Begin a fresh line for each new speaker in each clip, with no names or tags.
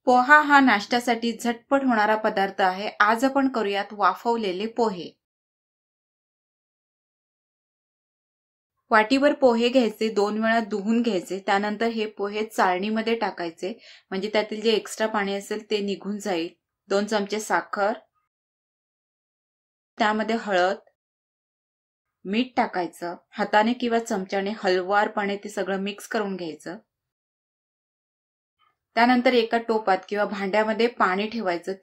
पोहा हा नाश्त्यासाठी झटपट होणारा पदार्थ आहे। आज आपण करूयात वाफवलेले पोहे। वाटीवर पोहे घ्यायचे, 2 वेळा धुवून घ्यायचे। त्यानंतर हे पोहे चाळणीमध्ये टाकायचे, म्हणजे त्यातील जे एक्स्ट्रा पाणी असेल ते निघून जाईल। 2 चमचे साखर, त्यामध्ये हळद, मीठ टाकायचं। हाताने किंवा चमच्याने हलवारपणे ते सगळं मिक्स करून घ्यायचं। त्यानंतर एका टोपात किंवा भांड्यामध्ये पाणी ठेवायचं।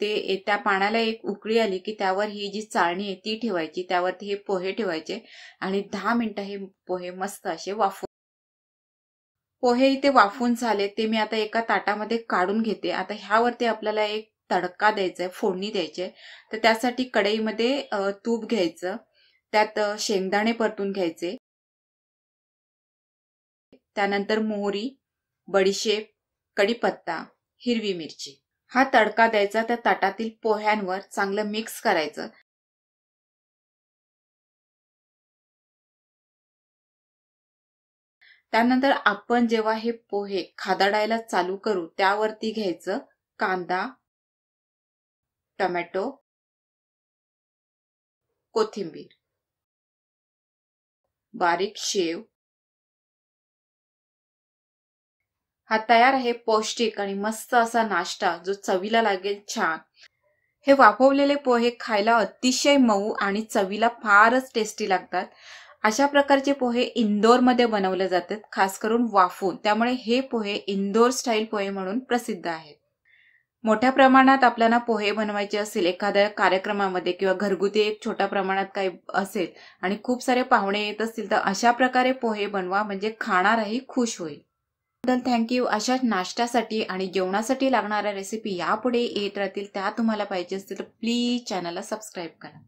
त्या पाण्याला एक उकळी आली की त्यावर ही जी चाळणी आहे ती ठेवायची, त्यावरती हे पोहे ठेवायचे आणि 10 मिनिटं हे पोहे मस्त असे वाफवून। पोहे इथे वाफून झाले, ते मी आता एका ताटामध्ये काढून घेते। आता ह्यावरती आपल्याला एक तडका द्यायचा आहे, फोडणी द्यायची आहे। तर त्यासाठी कढईमध्ये तूप घ्यायचं, त्यात शेंगदाणे परतून घ्यायचे, त्यानंतर मोहरी, बडीशेप, कढीपत्ता, हिरवी मिरची हा तडका द्यायचा। त्या ताटातील पोह्यांवर चांगलं मिक्स करायचं। त्यानंतर आपण जेव्हा हे पोहे खादाडायला चालू करू त्यावरती घ्यायचं कांदा, टोमॅटो, कोथिंबीर, बारीक शेव। हा तयार आहे पौष्टिक आणि मस्त असा नाश्ता, जो चवीला लागेल छान। हे वाफवलेले पोहे खायला अतिशय मऊ आणि चवीला फारच टेस्टी लागतात। अशा प्रकारचे पोहे इंदोरमध्ये बनवले जातात, खास करून वाफवून। त्यामुळे हे पोहे इंदोर स्टाईल पोहे म्हणून प्रसिद्ध आहेत। मोठ्या प्रमाणात आपल्याला पोहे बनवायचे असेल, एखाद्या कार्यक्रमामध्ये किंवा घरगुती एक छोट्या प्रमाणात काही असेल आणि खूप सारे पाहुणे येत असतील, तर अशा प्रकारे पोहे बनवा, म्हणजे खाणाराही खुश होईल। थँक्यू। अशा नाश्त्यासाठी आणि जेवणासाठी लागणाऱ्या रेसिपी यापुढे येत राहतील। त्या तुम्हाला पाहिजे असतील तर प्लीज चॅनलला सबस्क्राईब करा।